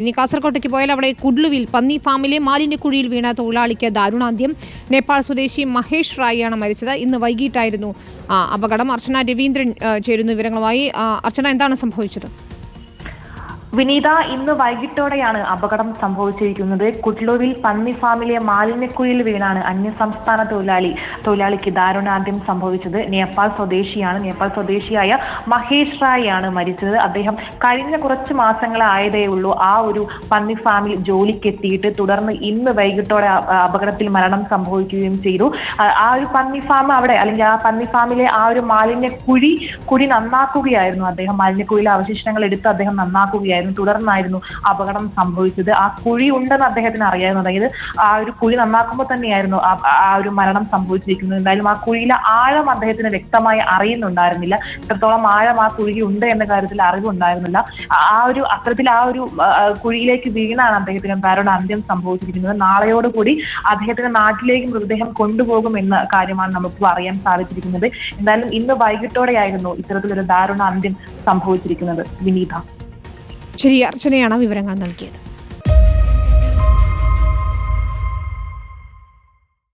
ഇനി കാസർകോട്ടേക്ക് പോയാൽ അവിടെ കുഡ്ലുവിൽ പന്നി ഫാമിലെ മാലിന്യക്കുഴിയിൽ വീണ തൊഴിലാളിക്ക് ദാരുണാന്ത്യം. നേപ്പാൾ സ്വദേശി മഹേഷ് റായിയാണ് മരിച്ചത്. ഇന്ന് വൈകിട്ടായിരുന്നു അപകടം. അർച്ചന രവീന്ദ്രൻ ചേരുന്നു വിവരങ്ങളുമായി. അർച്ചന, എന്താണ് സംഭവിച്ചത്? വിനീത, ഇന്ന് വൈകിട്ടോടെയാണ് അപകടം സംഭവിച്ചിരിക്കുന്നത്. കുട്ലുവിൽ പന്നി ഫാമിലെ മാലിന്യക്കുഴിയിൽ വീണാണ് അന്യസംസ്ഥാന തൊഴിലാളിക്ക് ദാരുണാന്ത്യം സംഭവിച്ചത്. നേപ്പാൾ സ്വദേശിയായ മഹേഷ് റായിയാണ് മരിച്ചത്. അദ്ദേഹം കഴിഞ്ഞ കുറച്ച് മാസങ്ങളായതേ ഉള്ളൂ ആ ഒരു പന്നി ഫാമിൽ ജോലിക്കെത്തിയിട്ട്. തുടർന്ന് ഇന്ന് വൈകിട്ടോടെ അപകടത്തിൽ മരണം സംഭവിക്കുകയും ചെയ്തു. ആ ഒരു പന്നി ഫാം അല്ലെങ്കിൽ ആ പന്നി ഫാമിലെ ആ ഒരു കുഴി നന്നാക്കുകയായിരുന്നു അദ്ദേഹം. മാലിന്യക്കുഴിയിലെ അവശിഷ്ടങ്ങൾ എടുത്ത് അദ്ദേഹം നന്നാക്കുകയായിരുന്നു. തുടർന്നായിരുന്നു അപകടം സംഭവിച്ചത്. ആ കുഴി ഉണ്ടെന്ന് അദ്ദേഹത്തിന് അറിയായിരുന്നു. അതായത് ആ ഒരു കുഴി നന്നാക്കുമ്പോൾ തന്നെയായിരുന്നു ആ ഒരു മരണം സംഭവിച്ചിരിക്കുന്നത്. എന്തായാലും ആ കുഴിയിലെ ആഴം അദ്ദേഹത്തിന് വ്യക്തമായി അറിയുന്നുണ്ടായിരുന്നില്ല. എത്രത്തോളം ആഴം ആ കുഴി ഉണ്ട് എന്ന കാര്യത്തിൽ അറിവുണ്ടായിരുന്നില്ല. അത്തരത്തിൽ ആ ഒരു കുഴിയിലേക്ക് വീണാണ് അദ്ദേഹത്തിന് ദാരുണാന്ത്യം സംഭവിച്ചിരിക്കുന്നത്. നാളെയോടുകൂടി അദ്ദേഹത്തിന്റെ നാട്ടിലേക്ക് മൃതദേഹം കൊണ്ടുപോകും എന്ന കാര്യമാണ് നമുക്ക് അറിയാൻ സാധിച്ചിരിക്കുന്നത്. എന്തായാലും ഇന്ന് വൈകിട്ടോടെയായിരുന്നു ഇത്തരത്തിലൊരു ദാരുണാന്ത്യം സംഭവിച്ചിരിക്കുന്നത്. വിനീത. ശരി, അർച്ചനയാണ് വിവരങ്ങൾ നൽകിയത്.